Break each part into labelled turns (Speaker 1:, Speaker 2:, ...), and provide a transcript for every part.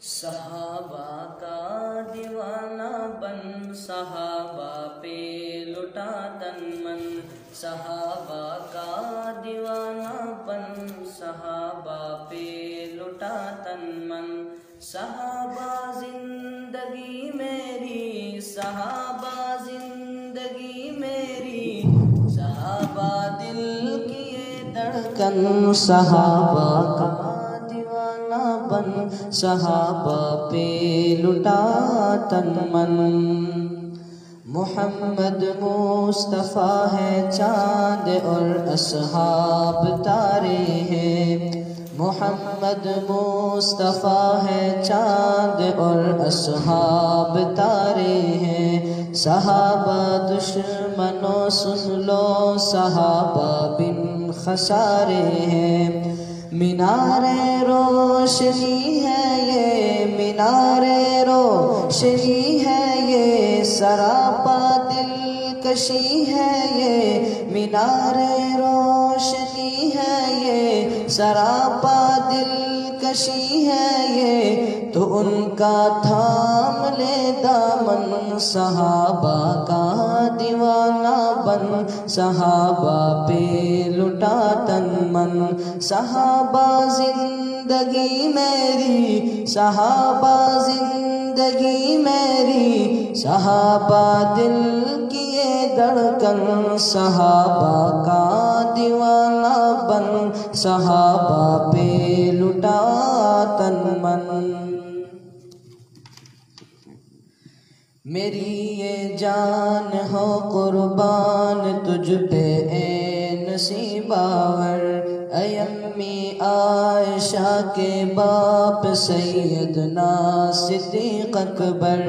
Speaker 1: صحابہ کا دیوانہ بن صحابہ پہ لٹا تن من، صحابہ کا دیوانہ بن صحابہ پہ لٹا تن من، صحابہ زندگی میری، صحابہ زندگی میری، صحابہ دل کی یہ دھڑکن، صحابہ کا دیوانہ بن صحابہ پہ لٹا تن من۔ محمد مصطفیٰ ہے چاند اور اصحاب تارے ہیں، محمد مصطفیٰ ہے چاند اور اصحاب تارے ہیں، صحابہ دشمنوں سن لو صحابہ بن خسارے ہیں، مینار روشنی ہے یہ، مینار روشنی ہے یہ، سراپا دلکشی ہے یہ، مینار روشنی ہے یہ، سراپا دلکشی ہے یہ، تو ان کا تھام لے دامن، صحابہ کا دیوانہ بن صحابہ پہ لٹا تن من، صحابہ زندگی میری، صحابہ زندگی میری، صحابہ دل کی یہ دھڑکن، صحابہ کا دیوانہ بن صحابہ پہ لٹا تن من۔ میری یہ جان ہو قربان تجھ پہ اے نصیباور، اے امی عائشہ کے باپ سیدنا صدیق اکبر،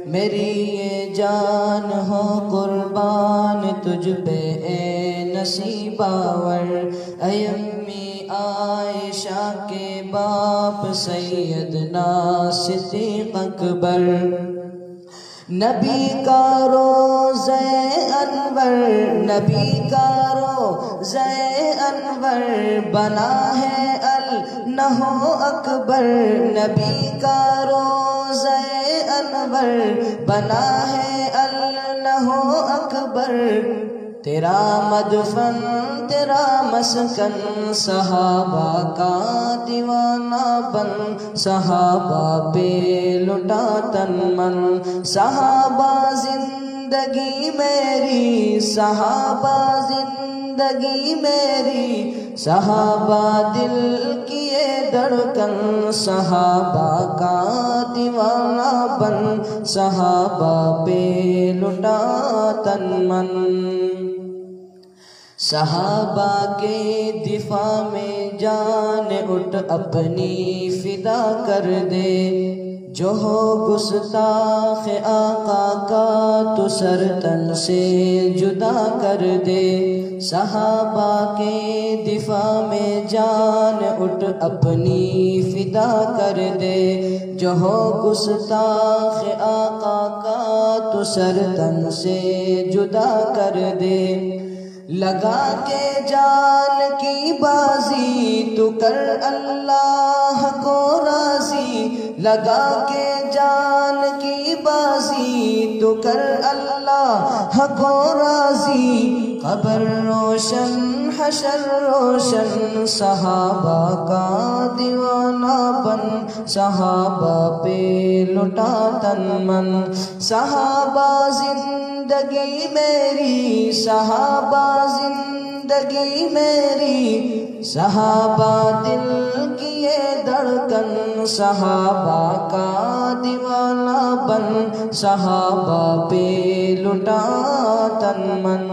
Speaker 1: میری یہ جان ہو قربان تجھ پہ اے نصیباور، اے امی عائشہ کے باپ سیدنا صدیق اکبر، نبی کا روضہ انور، نبی کا روضہ انور بنا ہے النہ اکبر، نبی کا روضہ انور بنا ہے النہ اکبر، تیرا مدفن تیرا مسکن، صحابہ کا دیوانہ بن صحابہ پہ لٹا تن من، صحابہ زندگی میری، صحابہ زندگی میری، صحابہ دل کی یہ دھڑکن، صحابہ کا دیوانہ بن صحابہ پہ لٹا تن من، صحابہ کے دفاع میں جان اٹھ اپنی فدا کر دے، جو ہو گستاخ آقا کا تو سر تن سے جدا کر دے، صحابہ کے دفاع میں جان اٹھ اپنی فدا کر دے، جو ہو گستاخ آقا کا تو سر تن سے جدا کر دے، لگا کے جان کی بازی تو کر اللہ کو راضی، لگا کے جان کی بازی تو کر اللہ کو راضی، قبر روشن حشر روشن، صحابہ کا دیوانہ بن صحابہ پہ لٹا تن من، صحابہ زندگی میری، صحابہ زندگی میری، صحابہ دل کی یہ دھڑکن، صحابہ کا دیوانہ بن صحابہ پہ لٹا تن من،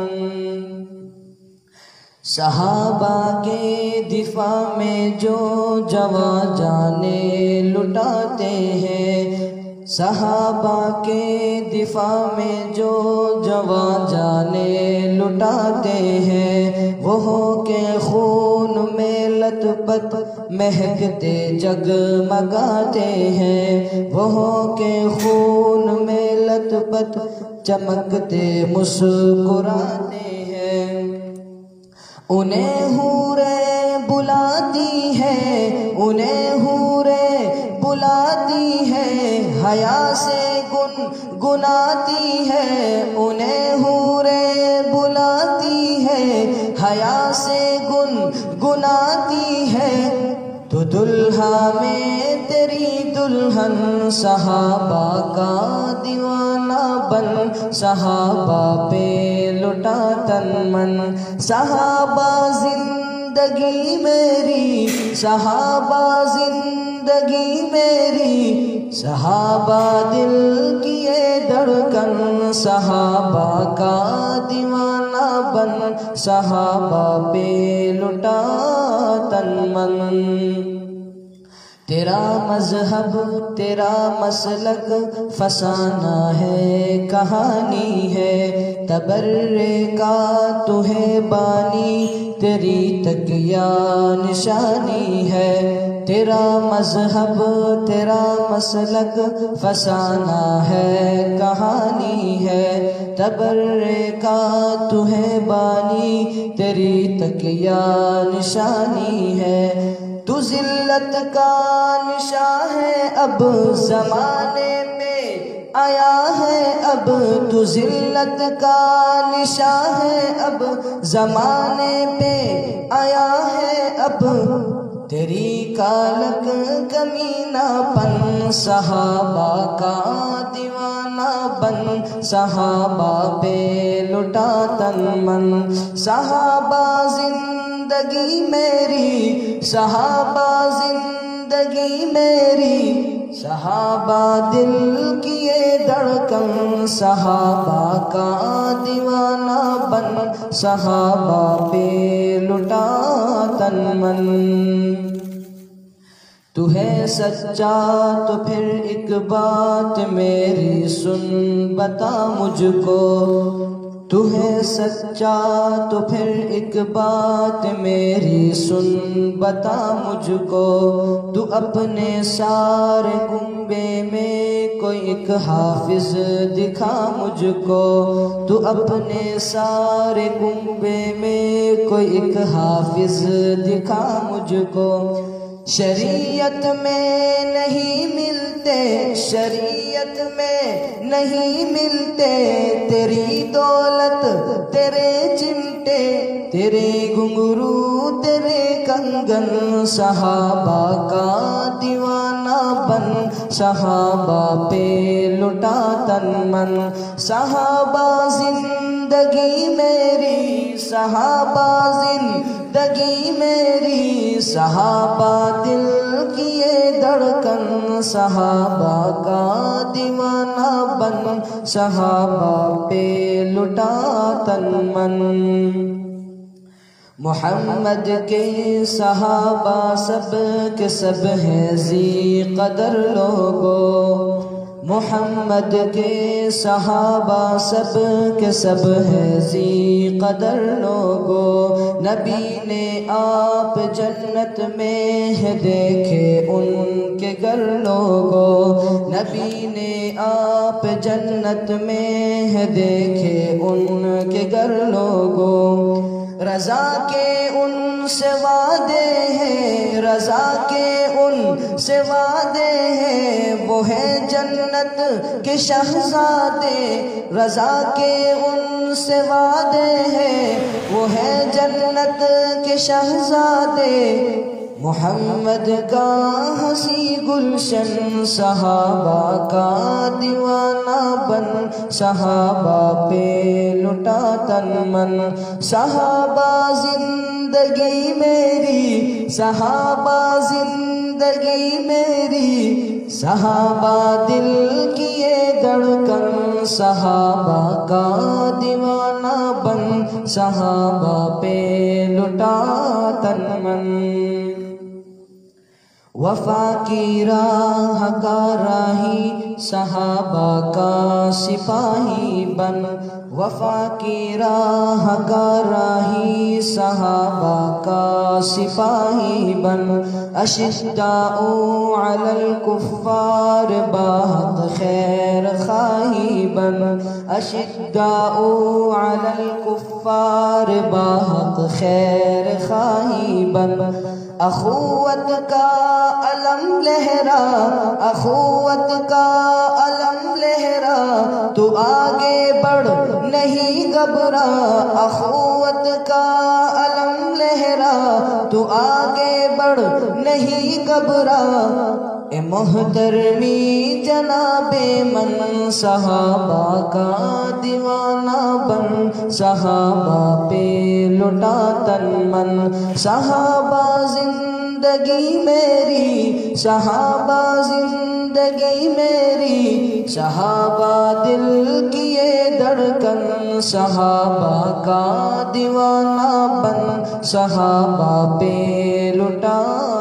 Speaker 1: صحابہ کے دفاع میں جو جواں جانیں لٹاتے ہیں، صحابہ کے دفاع میں جو جواں جانیں لٹاتے ہیں، وہ ہو کے خون میں لت پت مہکتے جگمگاتے ہیں، وہ ہو کے خون میں لت پت چمکتے مسکراتے ہیں، انہیں حوریں بلاتی ہیں، انہیں حوریں بلاتی حیا سے گنگناتی ہے انہیں حوریں بلاتی ہے حیا سے گنگناتی ہے تو دلہا میں تیری دلہن صحابہ کا دیوانہ بن صحابہ پہ لٹا تن من صحابہ زندگی میری صحابہ زندگی میری صحابہ دل کی یہ دھڑکن صحابہ کا دیوانہ بن صحابہ پہ لٹا تن من تیرا مذہب تیرا مسلک فسانہ ہے کہانی ہے تبرے کا تو ہے بانی تیری تکیہ نشانی ہے تیرا مذہب تیرا مسلک فسانہ ہے کہانی ہے تبرے کا تو ہے بانی تیری تکیہ نشانی ہے تو ذلت کا نشاں ہے اب زمانے میں آیا ہے اب تو ذلت کا نشاں ہے اب زمانے پہ آیا ہے اب تیری کالک کمینہ پن صحابہ کا دیوانہ بن صحابہ پہ لٹا تن من صحابہ زندگی میری صحابہ زندگی میری صحابہ دل کی یہ دھڑکن صحابہ کا دیوانہ بن صحابہ پہ لٹا تن من تو ہے سچا تو پھر ایک بات میری سن بتا مجھ کو تو ہے سچا تو پھر ایک بات میری سن بتا مجھ کو تو اپنے سارے کنبے میں کوئی ایک حافظ دکھا مجھ کو تو اپنے سارے کنبے میں کوئی ایک حافظ دکھا مجھ کو شریعت میں نہیں ملتے شریعت میں نہیں ملتے تیری دولت تیرے چمٹے تیرے گھنگرو تیرے کنگن صحابہ کا دیوانہ بن صحابہ پہ لٹا تن من صحابہ زندگی میری صحابہ زندگی میری صحابہ دل کی یہ دھڑکن صحابہ کا دیوانہ بن صحابہ پہ لٹا تن من محمد کے صحابہ سب کے سب ہیں ذی قدر لوگو محمد کے صحابہ سب کے سب ہیں ذی قدر لوگو نبی نے آپ جنت میں ہے دیکھے ان کے گھر لوگو نبی نے آپ جنت میں ہے دیکھے ان کے گھر لوگو رضا کے ان سے وعدے ہیں رضا کے ان سے وعدے ہیں وہ ہے جنت کے شہزادے رضا کے ان سے وعدے ہیں وہ ہے جنت کے شہزادے محمد کا ہنسی گلشن صحابہ کا دیوانہ بن صحابہ پہ لٹا تن من صحابہ زندگی میری صحابہ زندگی میری صحابہ دل کی یہ دھڑکن صحابہ کا دیوانہ بن صحابہ پہ لٹا تن من وفا کی راہ کا راہی صحابہ کا سپاہی بن وفا کی راہ کا راہی صحابہ کا سپاہی بن اشداء علی الکفار باحق خیر خواہی بن اشداء علی الکفار باحق خیر خواہی بن اخوت کا علم لہرا، اخوت کا علم لہرا، تو آگے بڑھ نہیں گھبرا، اخوت کا علم لہرا، تو آگے بڑھ نہیں گھبرا۔ اے محترمی جناب من، صحابہ کا دیوانہ بن، صحابہ پہ لٹا تن من، صحابہ زندگی میری، صحابہ زندگی میری، صحابہ دل کی یہ دھڑکن، صحابہ کا دیوانہ بن، صحابہ پہ لٹا